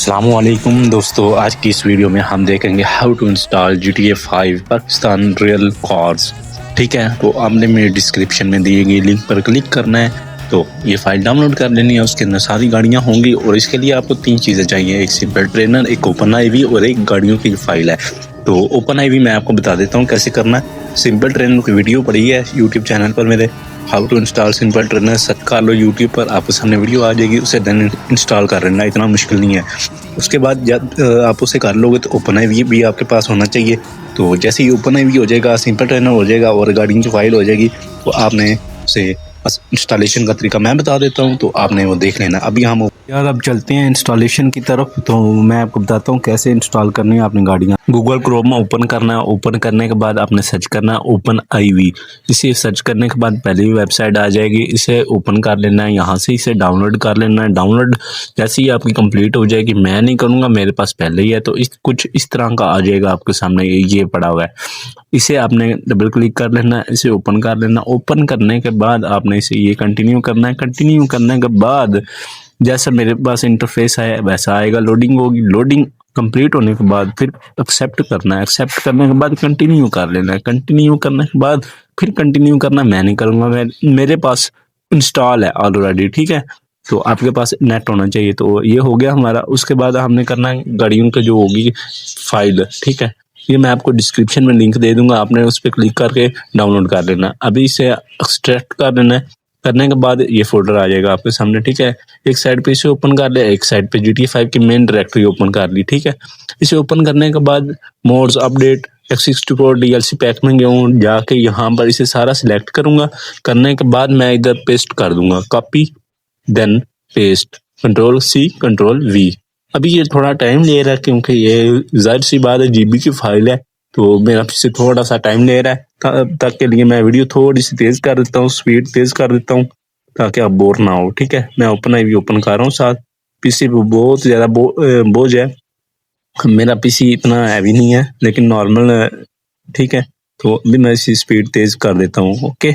अस्सलामुअलैकुम दोस्तों, आज की इस वीडियो में हम देखेंगे how to install GTA 5 Pakistan real cars. ठीक है, तो आपने मेरे डिस्क्रिप्शन में दिए गए लिंक पर क्लिक करना है। तो ये फाइल डाउनलोड कर लेनी है, उसके अंदर सारी गाड़ियां होंगी और इसके लिए आपको तीन चीज़ें चाहिए, एक सिंपल ट्रेनर, एक ओपन आईवी और एक गाड़ियों की फाइल है। तो ओपन आईवी मैं आपको बता देता हूँ कैसे करना है। सिंपल ट्रेनर की वीडियो पड़ी है यूट्यूब चैनल पर मेरे, how to install simple trainer, search कर लो यूट्यूब पर, आपके सामने वीडियो आ जाएगी, उसे देन इंस्टॉल कर लेना, इतना मुश्किल नहीं है। उसके बाद जब आप उसे कर लोगे तो ओपन आई भी आपके पास होना चाहिए। तो जैसे ही ओपन आई हो जाएगा, सिंपल ट्रेनर हो जाएगा और गाड़ी की फाइल हो जाएगी, तो आपने उसे इंस्टॉलेशन का तरीका मैं बता देता हूँ, तो आपने वो देख लेना। अभी हम यार अब चलते हैं इंस्टॉलेशन की तरफ। तो मैं आपको बताता हूँ कैसे इंस्टॉल करनी है आपने गाड़ियाँ। गूगल क्रोम में ओपन करना है, ओपन करने के बाद आपने सर्च करना है ओपन आईवी। इसे सर्च करने के बाद पहली वेबसाइट आ जाएगी, इसे ओपन कर लेना है, यहाँ से इसे डाउनलोड कर लेना है। डाउनलोड जैसे ही आपकी कंप्लीट हो जाएगी, मैं नहीं करूँगा, मेरे पास पहले ही है, तो इस कुछ इस तरह का आ जाएगा आपके सामने, ये पड़ा हुआ है। इसे आपने डबल क्लिक कर लेना है, इसे ओपन कर लेना। ओपन करने के बाद आपने इसे ये कंटिन्यू करना है। कंटिन्यू करने के बाद जैसा मेरे पास इंटरफेस है वैसा आएगा, लोडिंग होगी। लोडिंग कंप्लीट होने के बाद फिर एक्सेप्ट करना है। एक्सेप्ट करने के बाद कंटिन्यू कर लेना है। कंटिन्यू करने के बाद फिर कंटिन्यू करना, मैं नहीं करूँगा, मेरे पास इंस्टॉल है ऑलरेडी। ठीक है, तो आपके पास नेट होना चाहिए। तो ये हो गया हमारा। उसके बाद हमने करना है गाड़ियों के जो होगी फाइल। ठीक है, ये मैं आपको डिस्क्रिप्शन में लिंक दे दूंगा, आपने उस पर क्लिक करके डाउनलोड कर लेना। अभी इसे एक्सट्रैक्ट कर लेना है। करने के बाद ये फोल्डर आ जाएगा आपके सामने। ठीक है, एक साइड पे इसे ओपन कर ले, एक साइड पे GTA 5 की मेन डायरेक्टरी ओपन कर ली। ठीक है, इसे ओपन करने के बाद modes update X64 DLC pack में गया हूँ, जाके यहाँ पर इसे सारा सिलेक्ट करूंगा। करने के बाद मैं इधर पेस्ट कर दूंगा, copy then paste, Ctrl+C Ctrl+V। अभी ये थोड़ा टाइम ले रहा है क्योंकि ये जाहिर सी बात है GB की फाइल है, तो मेरा पीछे थोड़ा सा टाइम ले रहा है। तब तक के लिए मैं वीडियो थोड़ी सी तेज कर देता हूँ, स्पीड तेज कर देता हूँ, ताकि आप बोर ना हो। ठीक है, मैं ओपन आई ओपन कर रहा हूँ, साथ पीसी पे बहुत ज़्यादा बोझ है। मेरा पीसी इतना हैवी नहीं है लेकिन नॉर्मल। ठीक है, तो अभी मैं इसी स्पीड तेज कर देता हूँ। ओके,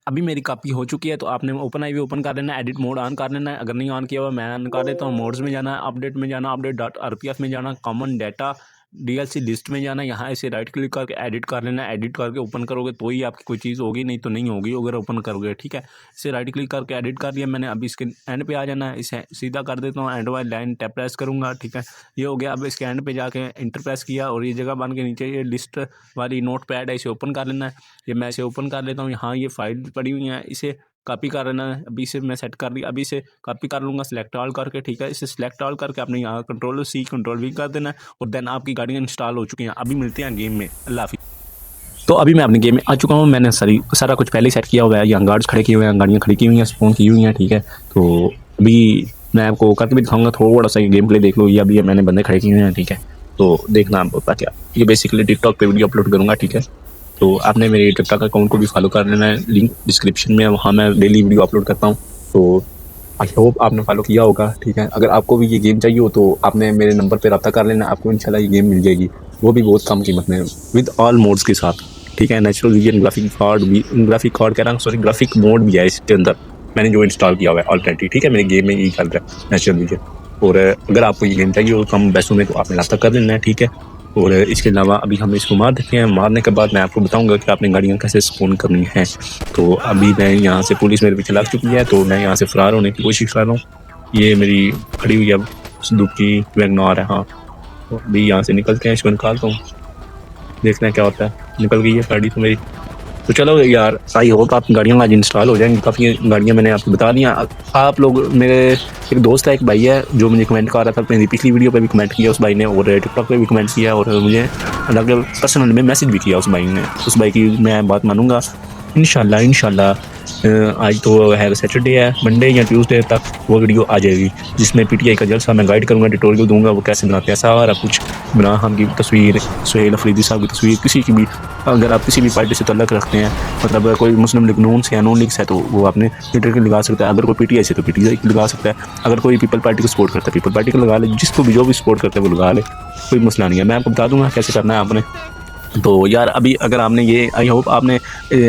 अभी मेरी कॉपी हो चुकी है। तो आपने ओपन आई ओपन कर लेना है, एडिट मोड ऑन कर लेना है। अगर नहीं ऑन किया हुआ मैं ऑन कर देता हूँ। मोड्स में जाना है, अपडेट में जाना, अपडेट डॉट RPF में जाना, कॉमन डाटा DLC लिस्ट में जाना, यहाँ इसे राइट क्लिक करके एडिट कर लेना है। एडिट करके ओपन करोगे तो ही आपकी कोई चीज़ होगी, नहीं तो नहीं होगी अगर ओपन करोगे। ठीक है, इसे राइट क्लिक करके एडिट कर दिया मैंने। अभी इसके एंड पे आ जाना है, इसे सीधा कर देता हूँ, एंड वाली लाइन टैप प्रेस करूँगा। ठीक है, ये हो गया। अब इसके एंड पे जाके इंटर प्रेस किया और ये जगह बन के नीचे ये लिस्ट वाली नोट पैड है, इसे ओपन कर लेना है। ये मैं इसे ओपन कर लेता हूँ। यहाँ ये फाइल पड़ी हुई है, इसे कॉपी कर लेना है। अभी इसे मैं सेट कर लिया, अभी इसे कॉपी कर लूँगा सिलेक्ट ऑल करके। ठीक है, इसे सिलेक्ट ऑल करके आपने यहाँ Ctrl+C Ctrl+V कर देना है और देन आपकी गाड़ियाँ इंस्टॉल हो चुकी हैं। अभी मिलते हैं गेम में, अल्लाह हाफिज़। तो अभी मैं अपनी गेम में आ चुका हूँ, मैंने सारा कुछ पहले ही सेट किया हुआ है। यहाँ गार्ड्स खड़े किए हुए हैं, गाड़ियाँ खड़ी की हुई हैं, स्पॉन की हुई हैं। ठीक है, तो अभी मैं आपको करके भी दिखाऊंगा, थोड़ा सा गेम प्ले देख लो। ये अभी मैंने बंदे खड़े किए हुए हैं। ठीक है, तो देखना आप होता क्या। ये बेसिकली टिकटॉक पे वीडियो अपलोड करूँगा। ठीक है, तो आपने मेरे टिकटॉक अकाउंट को भी फॉलो कर लेना है, लिंक डिस्क्रिप्शन में है, वहाँ मैं डेली वीडियो अपलोड करता हूँ। तो आई होप आपने फॉलो किया होगा। ठीक है, अगर आपको भी ये गेम चाहिए हो तो आपने मेरे नंबर पर रब्ता कर लेना, आपको इंशाल्लाह ये गेम मिल जाएगी, वो भी बहुत कम कीमत में, विद ऑल मोड्स के साथ। ठीक है, नेचुरल विजन ग्राफिक कार्ड कह रहा हूँ, सॉरी, ग्राफिक मोड भी है इसके अंदर, मैंने जो इंस्टॉल किया हुआ है ऑलरेडी। ठीक है, मेरे गेम में यही चल रहा है, नेचुरल विजन। और अगर आपको ये गेम चाहिए हो कम पैसों में तो आपने रब्ता कर लेना है। ठीक है, और इसके अलावा अभी हम इसको मार देते हैं। मारने के बाद मैं आपको बताऊंगा कि आपने गाड़ियाँ कैसे स्पॉन करनी है। तो अभी मैं यहाँ से, पुलिस मेरे पीछे लग चुकी है, तो मैं यहाँ से फरार होने की कोशिश कर रहा हूँ। ये मेरी खड़ी हुई है सुजुकी वैगनआर है। हाँ, तो अभी यहाँ से निकलते हैं, इसको निकालता हूँ, देखते हैं क्या होता है। निकल गई है गाड़ी तो मेरी। तो चलो यार, आई होप आपकी गाड़ियाँ आज इंस्टॉल हो जाएंगी। काफ़ी गाड़ियाँ मैंने आपको बता दी। आप लोग, मेरे एक दोस्त है, एक भाई है जो मुझे कमेंट कर रहा था, मेरी पिछली वीडियो पे भी कमेंट किया उस भाई ने, और टिकटॉक पे भी कमेंट किया, और मुझे अलग अलग पर्सनल में मैसेज भी किया उस भाई ने। उस भाई की मैं बात मानूंगा इंशाल्लाह। आज तो है सैटरडे है, मंडे या ट्यूसडे तक वो वीडियो आ जाएगी, जिसमें पीटीआई का जलसा मैं गाइड करूँगा, ट्यूटोरियल दूंगा वो कैसे बनाते हैं सारा कुछ। इमरान खान की तस्वीर, सुहेल अफरीदी साहब की तस्वीर, किसी की भी, अगर आप किसी भी पार्टी से तल्लक रखते हैं, मतलब कोई मुस्लिम लीग नून से या नॉन लीग से है, तो वो आपने ट्विटर की लगा सकता है। अगर कोई पीटीआई से तो पीटीआई की लगा सकता है। अगर कोई पीपल पार्टी को सपोर्ट करता है पीपल पार्टी को लगा ले, जिसको भी जो भी सपोर्ट करता है वो लगा ले, कोई मसला नहीं है। मैं आपको बता दूंगा कैसे करना है आपने। तो यार अभी अगर आपने ये, आई होप आपने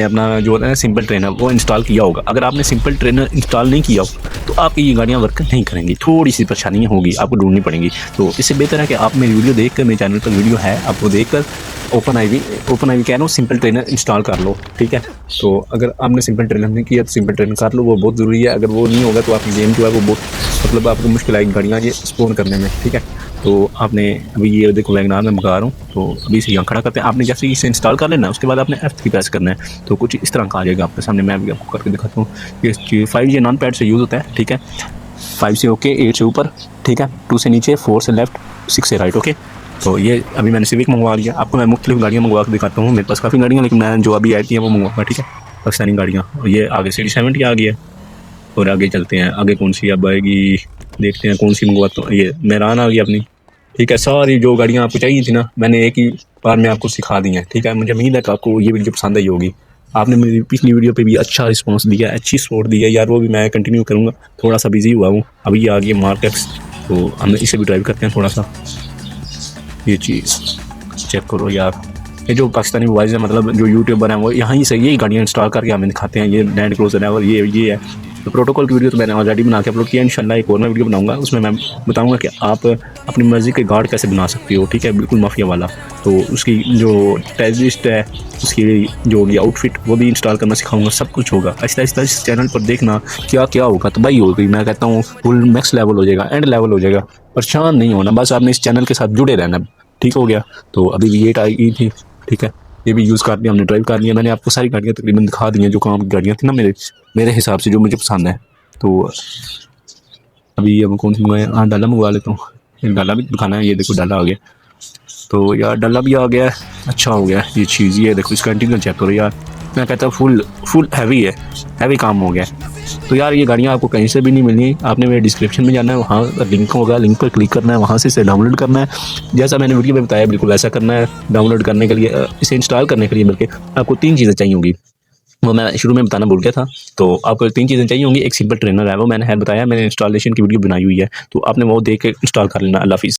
अपना जो है सिंपल ट्रेनर वो इंस्टॉल किया होगा। अगर आपने सिंपल ट्रेनर इंस्टॉल नहीं किया हो तो आपकी ये गाड़ियाँ वर्क नहीं करेंगी, थोड़ी सी परेशानियाँ होगी, आपको ढूंढनी पड़ेंगी। तो इससे बेहतर है कि आप मेरी वीडियो देख कर, मेरे चैनल पर वीडियो है, आपको देख कर ओपन आई कह रहा हूँ, सिंपल ट्रेनर इंस्टॉल कर लो, ठीक है। तो अगर आपने सिंपल ट्रेनर नहीं किया तो सिंपल ट्रेनर कर लो, वो बहुत ज़रूरी है। अगर वो नहीं होगा तो आपकी गेम जो है वो बहुत, मतलब आपको मुश्किल आएगी गाड़ियाँ ये स्पोन करने में, ठीक है। तो आपने अभी ये देखो वैगनार में मंगा रहा हूँ, तो अभी इसे यहाँ खड़ा करते हैं। आपने जैसे इसे इंस्टॉल कर लेना, उसके बाद आपने F3 प्रेस करना है, तो कुछ इस तरह का आ जाएगा आपके सामने। मैं भी आपको करके दिखाता हूँ। ये 5 ये नॉन पैड से यूज़ होता है, ठीक है। 5 से ओके, 8 से ऊपर, ठीक है, 2 से नीचे, 4 से लेफ्ट, 6 से राइट, ओके। तो ये अभी मैंने सिविक मंगवा लिया। आपको मैं मुख्तलिफ गाड़ियाँ मंगवा के दिखाता हूँ, मेरे पास काफ़ी गाड़ियाँ, लेकिन मैं जो अभी आई थी वो मंगवाऊंगा, ठीक है, पाकिस्तानी गाड़ियाँ। और ये आगे CD70 आ गई है, और आगे चलते हैं, आगे कौन सी अब आएगी, देखते हैं कौन सी मंगवाता हूँ। ये मेहरान आ गई अपनी, ठीक है। सारी जो गाड़ियाँ आपको चाहिए थी ना, मैंने एक ही बार में आपको सिखा दी हैं, ठीक है। मुझे उम्मीद है कि आपको ये वीडियो पसंद आई होगी। आपने मेरी पिछली वीडियो पे भी अच्छा रिस्पांस दिया, अच्छी सपोर्ट दी है यार, वो भी मैं कंटिन्यू करूँगा। थोड़ा सा बिजी हुआ हूँ, अभी ये आ गई मार्केट्स, तो हम इसे भी ड्राइव करते हैं थोड़ा सा। ये चीज़ चेक करो यार, ये जो पाकिस्तानी बॉयज़ है, मतलब जो यूट्यूबर हैं, वो यहाँ ही से यही गाड़ियाँ इंस्टॉल करके हमें दिखाते हैं। ये लैंड क्रूज़र है और ये है। तो प्रोटोकॉल की वीडियो तो मैंने ऑलरेडी बना के अपलोड किया। इंशाल्लाह एक और मैं वीडियो बनाऊंगा, उसमें मैं बताऊंगा कि आप अपनी मर्ज़ी के गार्ड कैसे बना सकते हो, ठीक है, बिल्कुल माफिया वाला। तो उसकी जो टेररिस्ट है, उसकी जो ये आउटफिट, वो भी इंस्टॉल करना सिखाऊंगा, सब कुछ होगा। आहिस्ता आहिस्ता इस चैनल पर देखना क्या क्या होगा, तबाही होगी। मैं कहता हूँ फुल मैक्स लेवल हो जाएगा, एंड लेवल हो जाएगा। परेशान नहीं होना, बस आपने इस चैनल के साथ जुड़े रहना, ठीक हो गया। तो अभी V8 आई थी, ठीक है, ये भी यूज़ कर लिया हमने, ड्राइव कर लिया। मैंने आपको सारी गाड़ियाँ तकरीबन दिखा दी हैं जो काम की गाड़ियाँ थी ना, मेरे हिसाब से जो मुझे पसंद है। तो अभी अब कौन सी मंगवाए, हाँ डाला मंगवा लेता हूँ। एक डाला भी दिखाना है, ये देखो डाला आ गया। तो यार डाला भी आ गया है, अच्छा हो गया ये चीज़। ये देखो इसका इंटीरियर चेक करो यार, मैं कहता हूँ फुल हैवी है, हैवी काम हो गया। तो यार ये गाड़ियाँ आपको कहीं से भी नहीं मिलनी, आपने मेरे डिस्क्रिप्शन में जाना है, वहाँ लिंक होगा, लिंक पर क्लिक करना है, वहाँ से इसे डाउनलोड करना है। जैसा मैंने वीडियो में बताया बिल्कुल ऐसा करना है। डाउनलोड करने के लिए, इसे इंस्टॉल करने के लिए बल्कि आपको 3 चीज़ें चाहिए होंगी, वो मैं शुरू में बताना भूल गया था। तो आपको 3 चीज़ें चाहिए होंगी। एक सिंपल ट्रेनर है, वो मैंने बताया, मैंने इंस्टॉलेशन की वीडियो बनाई हुई है, तो आपने वो देख के इंस्टॉल कर लेना। अल्लाह हाफ़िज़।